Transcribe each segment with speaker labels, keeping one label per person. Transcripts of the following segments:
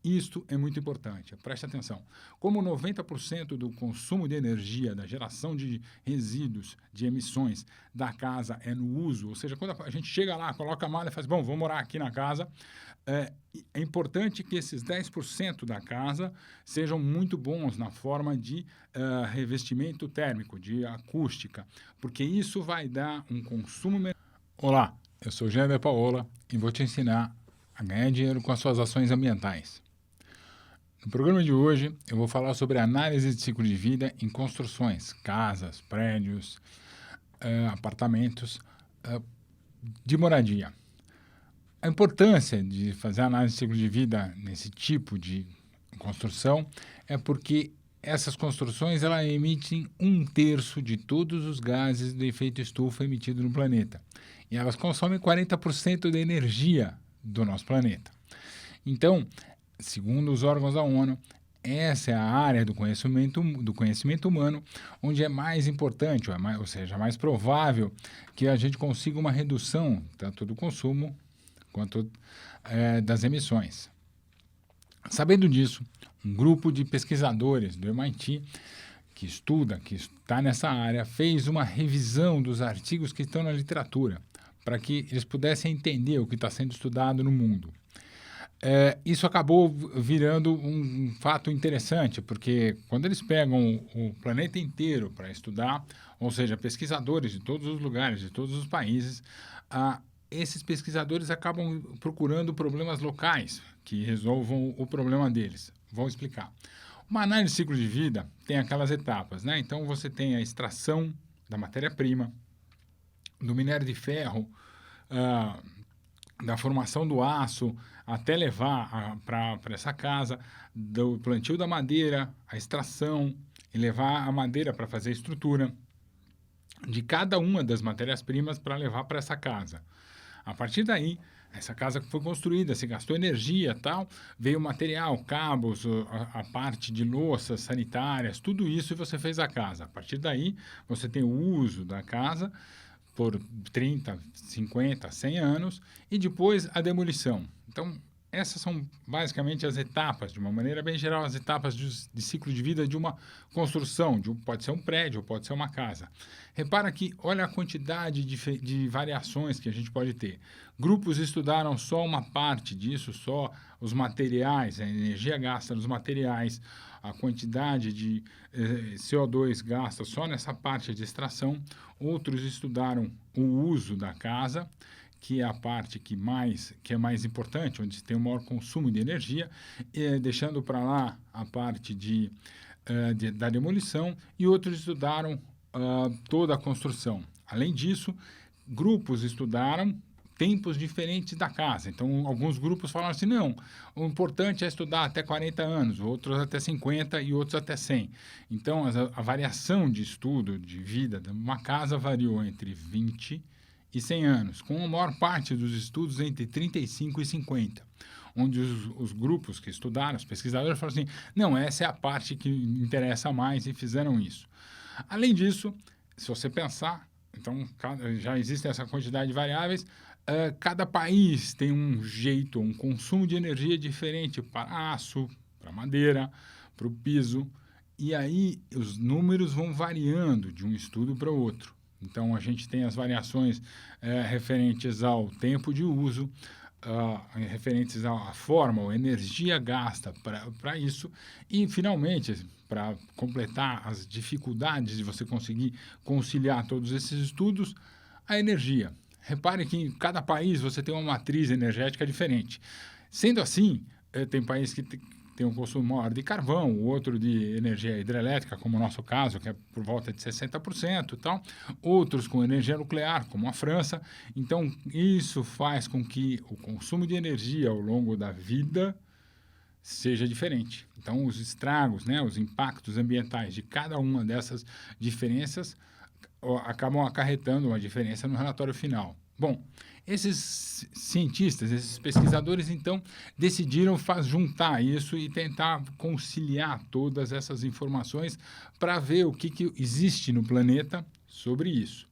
Speaker 1: Isto é muito importante, preste atenção. Como 90% do consumo de energia, da geração de resíduos, de emissões da casa é no uso, ou seja, quando a gente chega lá, coloca a mala e faz, bom, vou morar aqui na casa, é importante que esses 10% da casa sejam muito bons na forma de revestimento térmico, de acústica, porque isso vai dar um consumo menor. Olá, eu sou Jean de Paola e vou te ensinar a ganhar dinheiro com as suas ações ambientais. No programa de hoje, eu vou falar sobre análise de ciclo de vida em construções, casas, prédios, apartamentos de moradia. A importância de fazer análise de ciclo de vida nesse tipo de construção é porque essas construções elas emitem 1/3 de todos os gases do efeito estufa emitido no planeta. E elas consomem 40% da energia do nosso planeta. Então, segundo os órgãos da ONU, essa é a área do conhecimento humano onde é mais importante, ou seja, mais provável que a gente consiga uma redução tanto do consumo quanto das emissões. Sabendo disso, um grupo de pesquisadores do MIT que está nessa área, fez uma revisão dos artigos que estão na literatura, para que eles pudessem entender o que está sendo estudado no mundo. Isso acabou virando um fato interessante, porque quando eles pegam o planeta inteiro para estudar, ou seja, pesquisadores de todos os lugares, de todos os países, esses pesquisadores acabam procurando problemas locais que resolvam o problema deles. Vou explicar. Uma análise de ciclo de vida tem aquelas etapas, né? Então, você tem a extração da matéria-prima, do minério de ferro, da formação do aço, até levar para essa casa, do plantio da madeira, a extração, e levar a madeira para fazer a estrutura de cada uma das matérias-primas para levar para essa casa. A partir daí, essa casa foi construída, se gastou energia e tal, veio material, cabos, a parte de louças sanitárias, tudo isso e você fez a casa. A partir daí, você tem o uso da casa por 30, 50, 100 anos e depois a demolição. Então, essas são basicamente as etapas, de uma maneira bem geral, as etapas de ciclo de vida de uma construção, pode ser um prédio, pode ser uma casa. Repara que, olha a quantidade de variações que a gente pode ter. Grupos estudaram só uma parte disso, só os materiais, a energia gasta nos materiais, a quantidade de CO2 gasta só nessa parte de extração. Outros estudaram o uso da casa, que é a parte que é mais importante, onde tem o maior consumo de energia, deixando para lá a parte da demolição, e outros estudaram toda a construção. Além disso, grupos estudaram tempos diferentes da casa. Então, alguns grupos falaram assim, não, o importante é estudar até 40 anos, outros até 50 e outros até 100. Então, a variação de estudo, de vida de uma casa variou entre 20 e 100 anos, com a maior parte dos estudos entre 35 e 50, onde os grupos que estudaram, os pesquisadores, falaram assim, não, essa é a parte que interessa mais e fizeram isso. Além disso, se você pensar, então já existe essa quantidade de variáveis, cada país tem um jeito, um consumo de energia diferente para aço, para madeira, para o piso, e aí os números vão variando de um estudo para o outro. Então, a gente tem as variações referentes ao tempo de uso, referentes à forma ou energia gasta para isso, e, finalmente, para completar as dificuldades de você conseguir conciliar todos esses estudos, a energia. Repare que em cada país você tem uma matriz energética diferente. Sendo assim, tem países que tem um consumo maior de carvão, o outro de energia hidrelétrica, como o nosso caso, que é por volta de 60%, e tal. Outros com energia nuclear, como a França. Então, isso faz com que o consumo de energia ao longo da vida seja diferente. Então, os estragos, né, os impactos ambientais de cada uma dessas diferenças acabam acarretando uma diferença no relatório final. Bom, esses cientistas, esses pesquisadores, então, decidiram juntar isso e tentar conciliar todas essas informações para ver o que existe no planeta sobre isso.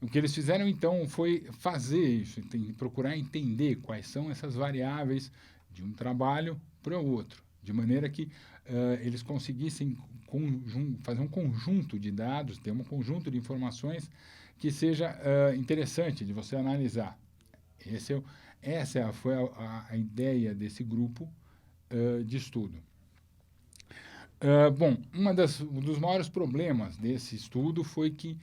Speaker 1: O que eles fizeram, então, foi fazer isso, procurar entender quais são essas variáveis de um trabalho para o outro, de maneira que eles conseguissem fazer um conjunto de dados, ter um conjunto de informações que seja interessante de você analisar. Foi a ideia desse grupo de estudo. Bom, um dos maiores problemas desse estudo foi que,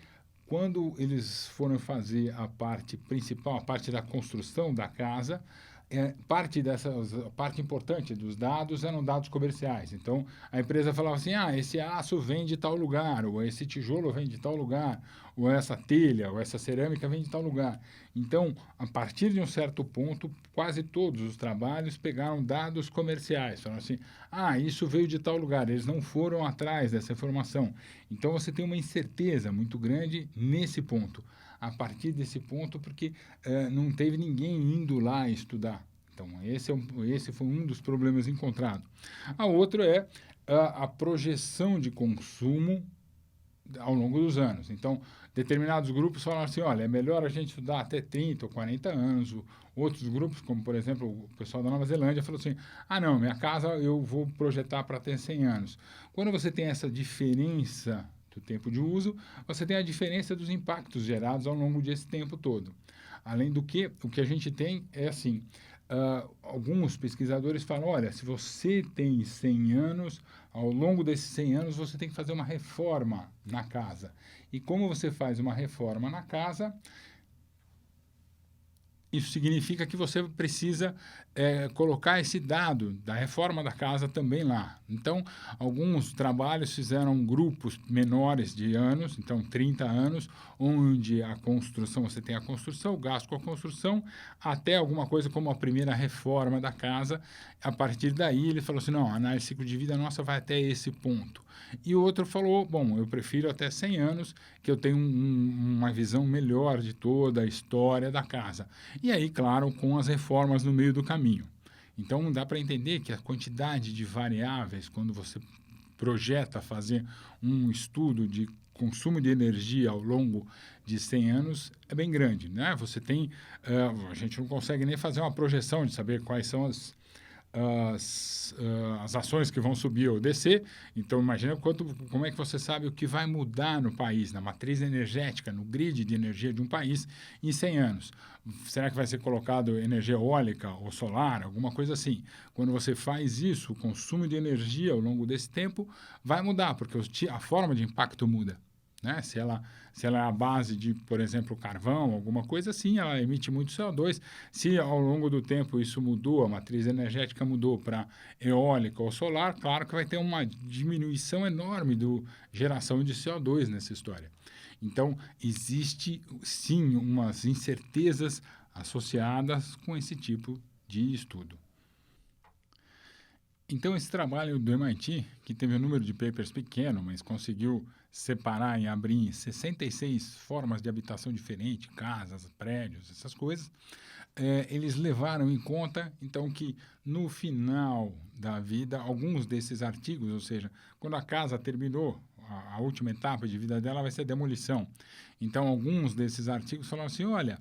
Speaker 1: quando eles foram fazer a parte principal, a parte da construção da casa, a parte importante dos dados eram dados comerciais. Então, a empresa falava assim, esse aço vem de tal lugar, ou esse tijolo vem de tal lugar, ou essa telha, ou essa cerâmica vem de tal lugar. Então, a partir de um certo ponto, quase todos os trabalhos pegaram dados comerciais. Falaram assim, isso veio de tal lugar. Eles não foram atrás dessa informação. Então, você tem uma incerteza muito grande nesse ponto. A partir desse ponto, porque não teve ninguém indo lá estudar. Então, esse foi um dos problemas encontrados. A outra é a projeção de consumo ao longo dos anos. Então, determinados grupos falaram assim, olha, é melhor a gente estudar até 30 ou 40 anos. Outros grupos, como, por exemplo, o pessoal da Nova Zelândia, falou assim, não, minha casa eu vou projetar para ter 100 anos. Quando você tem essa diferença do tempo de uso, você tem a diferença dos impactos gerados ao longo desse tempo todo. Além do que, o que a gente tem é assim, alguns pesquisadores falam, olha, se você tem 100 anos, ao longo desses 100 anos você tem que fazer uma reforma na casa. E como você faz uma reforma na casa, isso significa que você precisa colocar esse dado da reforma da casa também lá. Então, alguns trabalhos fizeram grupos menores de anos, então 30 anos, onde a construção, você tem a construção, o gasto com a construção, até alguma coisa como a primeira reforma da casa. A partir daí, ele falou assim, não, a análise de ciclo de vida nossa vai até esse ponto. E o outro falou, bom, eu prefiro até 100 anos, que eu tenho uma visão melhor de toda a história da casa. E aí, claro, com as reformas no meio do caminho. Então, dá para entender que a quantidade de variáveis, quando você projeta fazer um estudo de consumo de energia ao longo de 100 anos, é bem grande, né? Você tem... a gente não consegue nem fazer uma projeção de saber quais são as ações que vão subir ou descer. Então, imagina como é que você sabe o que vai mudar no país, na matriz energética, no grid de energia de um país em 100 anos. Será que vai ser colocado energia eólica ou solar, alguma coisa assim? Quando você faz isso, o consumo de energia ao longo desse tempo vai mudar, porque a forma de impacto muda. Né? Se ela é a base de, por exemplo, carvão, alguma coisa assim, ela emite muito CO2. Se ao longo do tempo isso mudou, a matriz energética mudou para eólica ou solar, claro que vai ter uma diminuição enorme da geração de CO2 nessa história. Então, existe sim umas incertezas associadas com esse tipo de estudo. Então, esse trabalho do MIT, que teve um número de papers pequeno, mas conseguiu separar e abrir 66 formas de habitação diferentes, casas, prédios, essas coisas, eles levaram em conta, então, que no final da vida, alguns desses artigos, ou seja, quando a casa terminou, a última etapa de vida dela vai ser a demolição. Então, alguns desses artigos falaram assim, olha,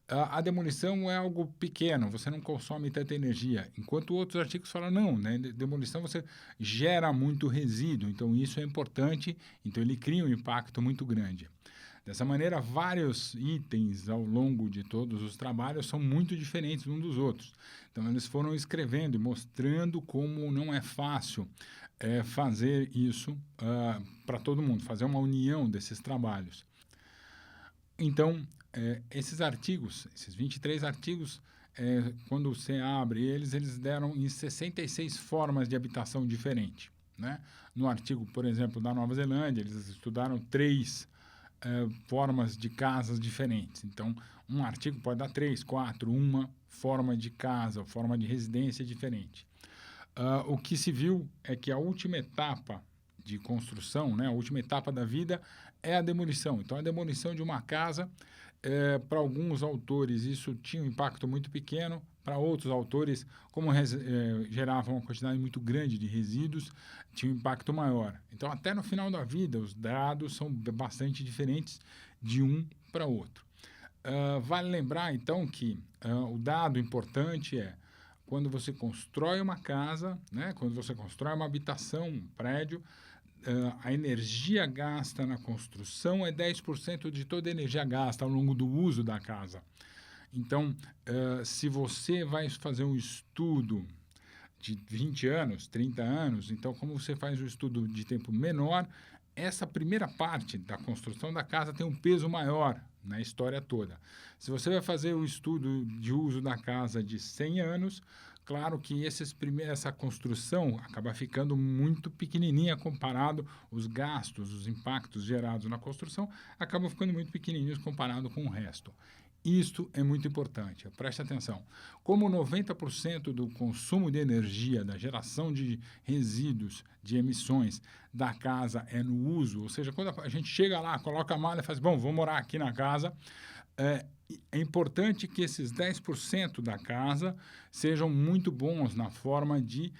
Speaker 1: a demolição é algo pequeno, você não consome tanta energia, enquanto outros artigos falam, não, né, demolição você gera muito resíduo, então isso é importante, então ele cria um impacto muito grande. Dessa maneira, vários itens ao longo de todos os trabalhos são muito diferentes uns dos outros. Então, eles foram escrevendo e mostrando como não é fácil fazer isso para todo mundo, fazer uma união desses trabalhos. Então, esses artigos, esses 23 artigos, quando você abre eles deram em 66 formas de habitação diferentes. Né? No artigo, por exemplo, da Nova Zelândia, eles estudaram 3 formas de casas diferentes. Então, um artigo pode dar 3, 4, uma forma de casa, forma de residência diferente. O que se viu é que a última etapa de construção, né, a última etapa da vida é a demolição. Então, a demolição de uma casa, para alguns autores, isso tinha um impacto muito pequeno, para outros autores, como gerava uma quantidade muito grande de resíduos, tinha um impacto maior. Então, até no final da vida, os dados são bastante diferentes de um para outro. Vale lembrar, então, que o dado importante é quando você constrói uma casa, né, quando você constrói uma habitação, um prédio, a energia gasta na construção é 10% de toda a energia gasta ao longo do uso da casa. Então, se você vai fazer um estudo de 20 anos, 30 anos, então, como você faz o estudo de tempo menor, essa primeira parte da construção da casa tem um peso maior na história toda. Se você vai fazer o estudo de uso da casa de 100 anos, claro que essa construção acaba ficando muito pequenininha comparado os gastos, os impactos gerados na construção, acabam ficando muito pequenininhos comparado com o resto. Isso é muito importante, preste atenção. Como 90% do consumo de energia, da geração de resíduos, de emissões da casa é no uso, ou seja, quando a gente chega lá, coloca a mala e faz, bom, vou morar aqui na casa, é importante que esses 10% da casa sejam muito bons na forma de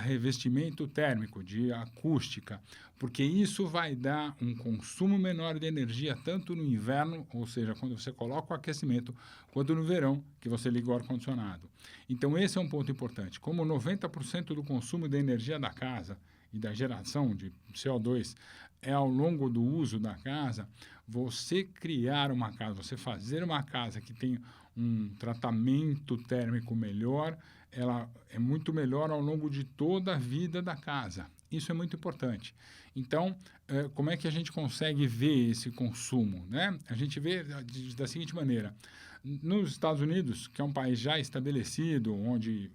Speaker 1: revestimento térmico, de acústica, porque isso vai dar um consumo menor de energia tanto no inverno, ou seja, quando você coloca o aquecimento, quanto no verão, que você liga o ar-condicionado. Então, esse é um ponto importante. Como 90% do consumo de energia da casa e da geração de CO2 é ao longo do uso da casa, você criar uma casa, você fazer uma casa que tem um tratamento térmico melhor, ela é muito melhor ao longo de toda a vida da casa. Isso é muito importante. Então, como é que a gente consegue ver esse consumo, né? A gente vê da seguinte maneira. Nos Estados Unidos, que é um país já estabelecido, onde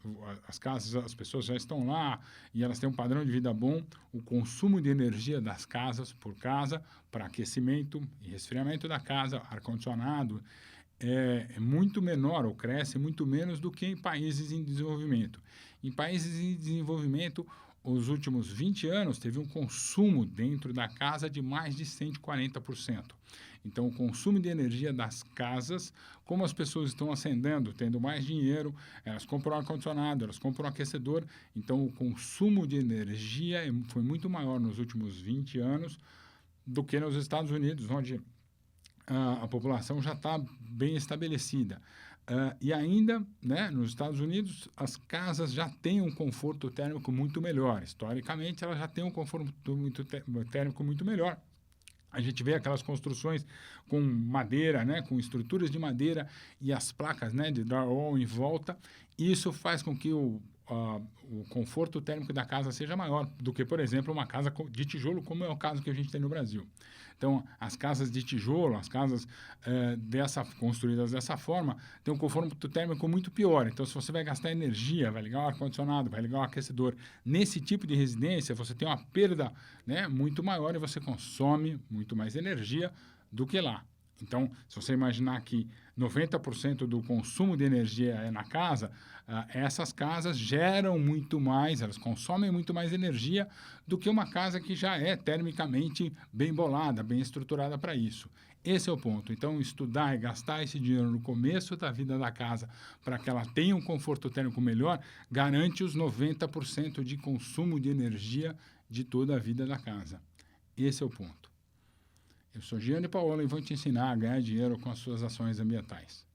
Speaker 1: as pessoas já estão lá e elas têm um padrão de vida bom, o consumo de energia das casas por casa, para aquecimento e resfriamento da casa, ar-condicionado, é muito menor ou cresce muito menos do que em países em desenvolvimento. Em países em desenvolvimento, os últimos 20 anos teve um consumo dentro da casa de mais de 140%. Então, o consumo de energia das casas, como as pessoas estão acendendo, tendo mais dinheiro, elas compram ar-condicionado, elas compram aquecedor, então o consumo de energia foi muito maior nos últimos 20 anos do que nos Estados Unidos, onde a população já está bem estabelecida. E ainda, né, nos Estados Unidos, as casas já têm um conforto térmico muito melhor. Historicamente, elas já têm um conforto térmico muito melhor. A gente vê aquelas construções com madeira, né, com estruturas de madeira e as placas, né, de drywall em volta. Isso faz com que o conforto térmico da casa seja maior do que, por exemplo, uma casa de tijolo, como é o caso que a gente tem no Brasil. Então, as casas de tijolo, as casas construídas dessa forma, têm um conforto térmico muito pior. Então, se você vai gastar energia, vai ligar o ar-condicionado, vai ligar o aquecedor, nesse tipo de residência, você tem uma perda, né, muito maior e você consome muito mais energia do que lá. Então, se você imaginar que 90% do consumo de energia é na casa, essas casas geram muito mais, elas consomem muito mais energia do que uma casa que já é termicamente bem bolada, bem estruturada para isso. Esse é o ponto. Então, estudar e gastar esse dinheiro no começo da vida da casa para que ela tenha um conforto térmico melhor, garante os 90% de consumo de energia de toda a vida da casa. Esse é o ponto. Eu sou Gianni Paola e vou te ensinar a ganhar dinheiro com as suas ações ambientais.